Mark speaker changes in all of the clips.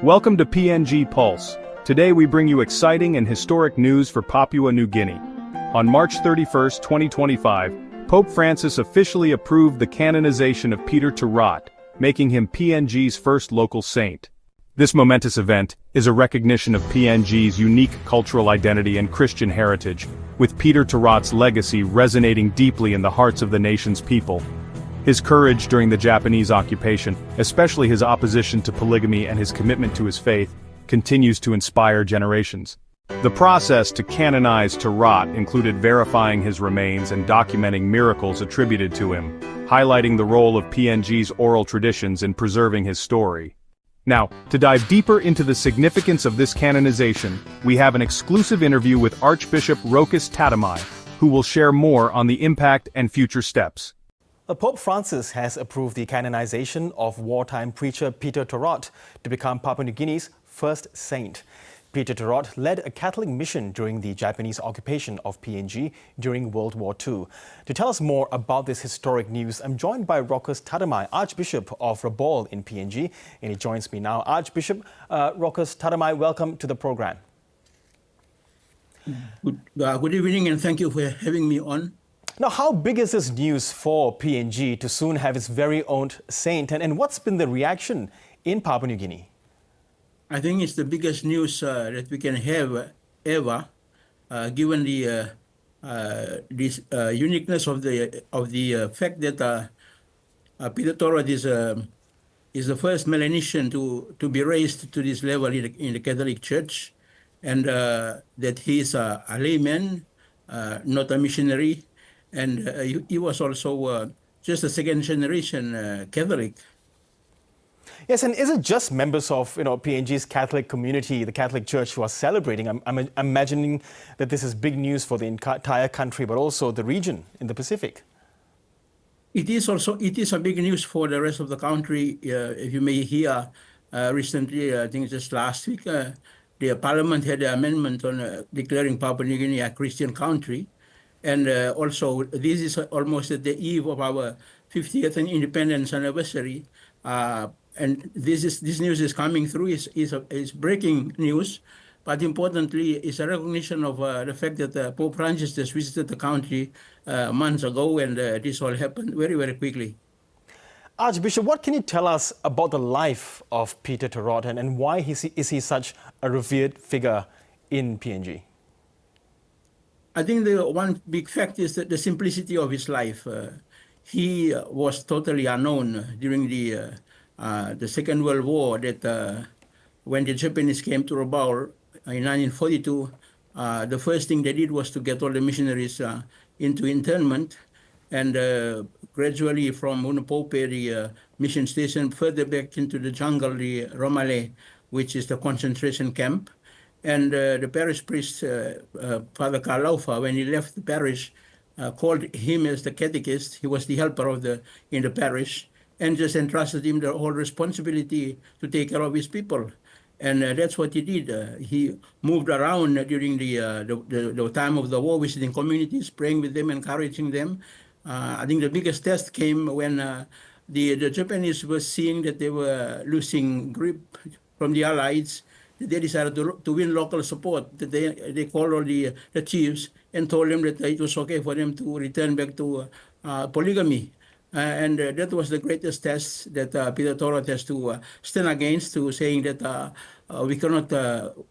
Speaker 1: Welcome to PNG Pulse. Today we bring you exciting and historic news for Papua New Guinea. On March 31, 2025, Pope Francis officially approved the canonization of Peter Torot, making him PNG's first local saint. This momentous event is a recognition of PNG's unique cultural identity and Christian heritage, with Peter Torot's legacy resonating deeply in the hearts of the nation's people. His courage during the Japanese occupation, especially his opposition to polygamy and his commitment to his faith, continues to inspire generations. The process to canonize Torot included verifying his remains and documenting miracles attributed to him, highlighting the role of PNG's oral traditions in preserving his story. Now, to dive deeper into the significance of this canonization, we have an exclusive interview with Archbishop Rochus Tatamai, who will share more on the impact and future steps.
Speaker 2: Pope Francis has approved the canonization of wartime preacher Peter Torot to become Papua New Guinea's first saint. Peter Torot led a Catholic mission during the Japanese occupation of PNG during World War II. To tell us more about this historic news, I'm joined by Rochus Tatamai, Archbishop of Rabaul in PNG, and he joins me now. Archbishop Rochus Tatamai, welcome to the program.
Speaker 3: Good evening, and thank you for having me on.
Speaker 2: Now, how big is this news for PNG to soon have its very own saint, and what's been the reaction in Papua New Guinea?
Speaker 3: I think it's the biggest news that we can have ever, given the this uniqueness of the fact that Peter Torot is the first Melanesian to be raised to this level in the Catholic Church, and that he is a layman, not a missionary. And he was also just a second-generation Catholic.
Speaker 2: Yes, and is it just members of PNG's Catholic community, the Catholic Church, who are celebrating? I'm imagining that this is big news for the entire country, but also the region in the Pacific.
Speaker 3: It is a big news for the rest of the country. If you may hear, recently, I think just last week, the Parliament had an amendment on declaring Papua New Guinea a Christian country. And also, this is almost at the eve of our 50th independence anniversary. And this news is coming through, is breaking news. But importantly, it's a recognition of the fact that Pope Francis just visited the country months ago, and this all happened very, very quickly.
Speaker 2: Archbishop, what can you tell us about the life of Peter Torot, and why is he such a revered figure in PNG?
Speaker 3: I think the one big fact is that the simplicity of his life. He was totally unknown during the Second World War. That when the Japanese came to Rabaul in 1942, the first thing they did was to get all the missionaries into internment, and gradually from Unapope, the mission station, further back into the jungle, the Romale, which is the concentration camp. And the parish priest, Father Kalaufa, when he left the parish, called him as the catechist. He was the helper in the parish, and just entrusted him the whole responsibility to take care of his people. And that's what he did. He moved around during the time of the war, visiting communities, praying with them, encouraging them. I think the biggest test came when the Japanese were seeing that they were losing grip from the Allies. They decided to win local support. They called all the chiefs and told them that it was okay for them to return back to polygamy. And that was the greatest test that Peter Torot has to stand against, to saying that we cannot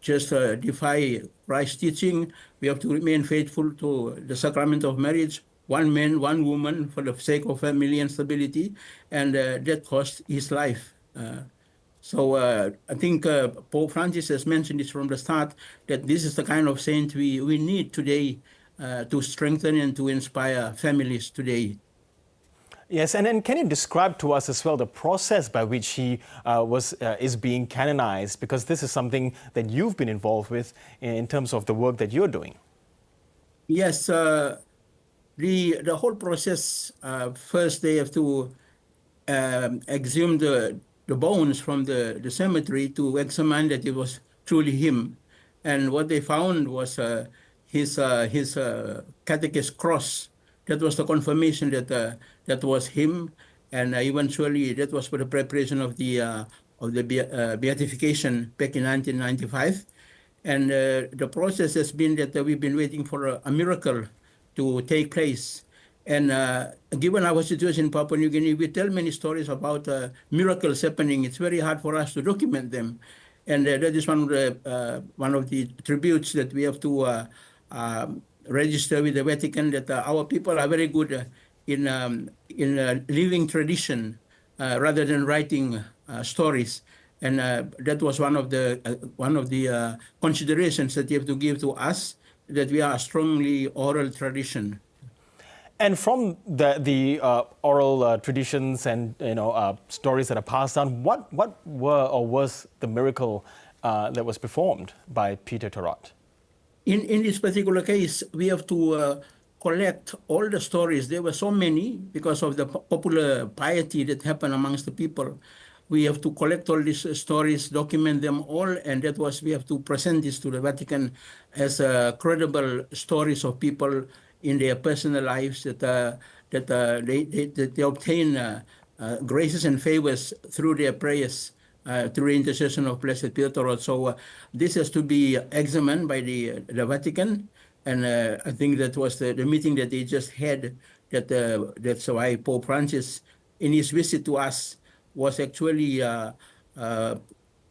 Speaker 3: just defy Christ's teaching. We have to remain faithful to the sacrament of marriage, one man, one woman, for the sake of family and stability. And that cost his life. So I think Pope Francis has mentioned this from the start, that this is the kind of saint we need today to strengthen and to inspire families today.
Speaker 2: Yes, and then can you describe to us as well the process by which he is being canonized? Because this is something that you've been involved with in terms of the work that you're doing.
Speaker 3: Yes, the whole process, first they have to exhume the bones from the cemetery to examine that it was truly him. And what they found was his catechist cross. That was the confirmation that that was him. And eventually that was for the preparation of the beatification back in 1995. And the process has been that we've been waiting for a miracle to take place. And given our situation in Papua New Guinea, we tell many stories about miracles happening. It's very hard for us to document them. And that is one of the tributes that we have to register with the Vatican, that our people are very good in living tradition rather than writing stories. And that was one of the considerations that you have to give to us, that we are a strongly oral tradition.
Speaker 2: And from the oral traditions and stories that are passed down, what were or was the miracle that was performed by Peter Torot?
Speaker 3: In this particular case, we have to collect all the stories. There were so many because of the popular piety that happened amongst the people. We have to collect all these stories, document them all, and we have to present this to the Vatican as credible stories of people in their personal lives that they obtain graces and favors through their prayers, through the intercession of Blessed Peter Torot. So this has to be examined by the Vatican, and I think that was the meeting that they just had. That's why Pope Francis, in his visit to us, was actually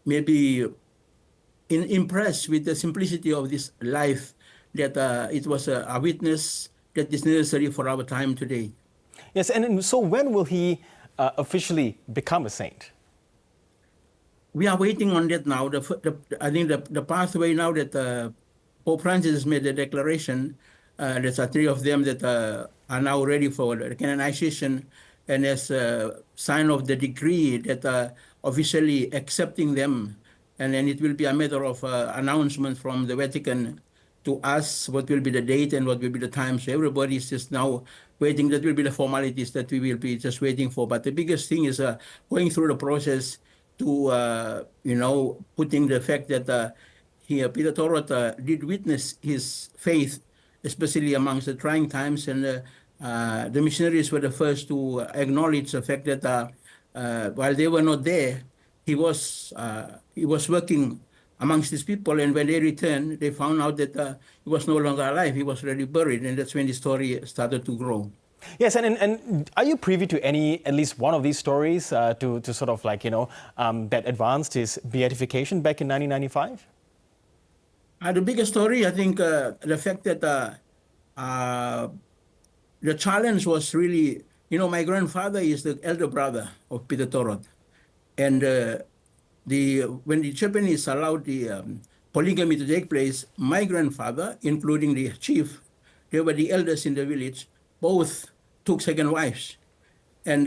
Speaker 3: maybe impressed with the simplicity of this life, that it was a witness that is necessary for our time today.
Speaker 2: Yes, and so when will he officially become a saint?
Speaker 3: We are waiting on that now. I think the pathway now that Pope Francis has made the declaration, there's three of them that are now ready for the canonization, and as a sign of the decree that officially accepting them. And then it will be a matter of announcement from the Vatican to us what will be the date and what will be the time. So everybody is just now waiting. That will be the formalities that we will be just waiting for. But the biggest thing is going through the process to, putting the fact that Peter Torot did witness his faith, especially amongst the trying times, and the missionaries were the first to acknowledge the fact that while they were not there, he was working amongst these people, and when they returned, they found out that he was no longer alive. He was already buried, and that's when the story started to grow.
Speaker 2: Yes, and are you privy to at least one of these stories to sort of that advanced his beatification back in 1995?
Speaker 3: The biggest story, I think, the fact that the challenge was really, my grandfather is the elder brother of Peter Torot, and when the Japanese allowed the polygamy to take place, my grandfather, including the chief, they were the elders in the village, both took second wives. And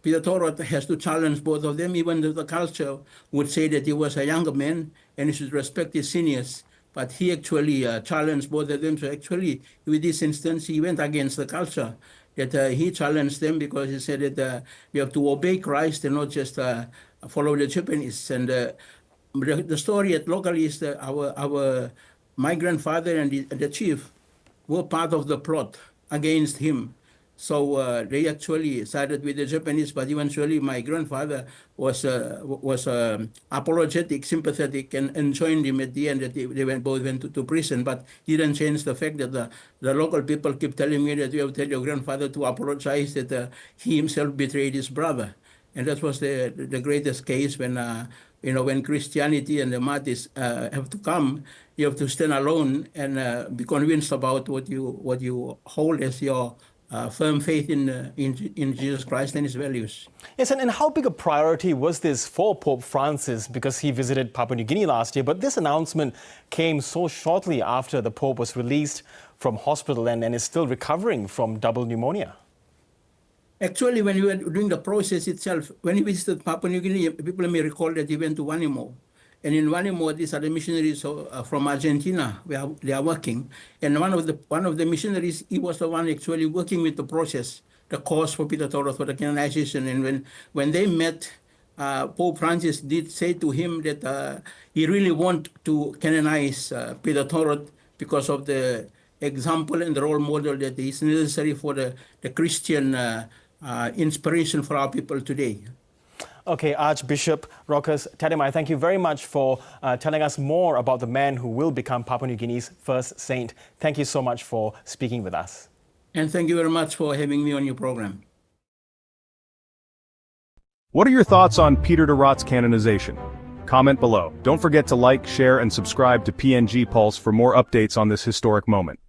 Speaker 3: Peter Torot has to challenge both of them, even though the culture would say that he was a younger man and he should respect his seniors. But he actually challenged both of them. So actually, with this instance, he went against the culture. That he challenged them because he said that we have to obey Christ and not just follow the Japanese. And the story at locally is that my grandfather and the chief were part of the plot against him. So they actually sided with the Japanese, but eventually my grandfather was apologetic, sympathetic, and joined him at the end. That they both went to prison, but didn't change the fact that the local people keep telling me that you have to tell your grandfather to apologize, that he himself betrayed his brother. And that was the greatest case when when Christianity and the martyrs have to come, you have to stand alone and be convinced about what you hold as your firm faith in Jesus Christ and his values.
Speaker 2: Yes, and how big a priority was this for Pope Francis, because he visited Papua New Guinea last year, but this announcement came so shortly after the Pope was released from hospital and is still recovering from double pneumonia?
Speaker 3: Actually, when we were doing the process itself, when he visited Papua New Guinea, people may recall that he went to Wanimo. And in Wanimo, these are the missionaries from Argentina. They are working. And one of the missionaries, he was the one actually working with the process, the cause for Peter Torot, for the canonization. And when they met, Pope Francis did say to him that he really want to canonize Peter Torot because of the example and the role model that is necessary for the Christian inspiration for our people today.
Speaker 2: Okay, Archbishop Rochus Tatamai, thank you very much for telling us more about the man who will become Papua New Guinea's first saint. Thank you so much for speaking with us.
Speaker 3: And thank you very much for having me on your program.
Speaker 1: What are your thoughts on Peter Torot's canonization? Comment below. Don't forget to like, share, and subscribe to PNG Pulse for more updates on this historic moment.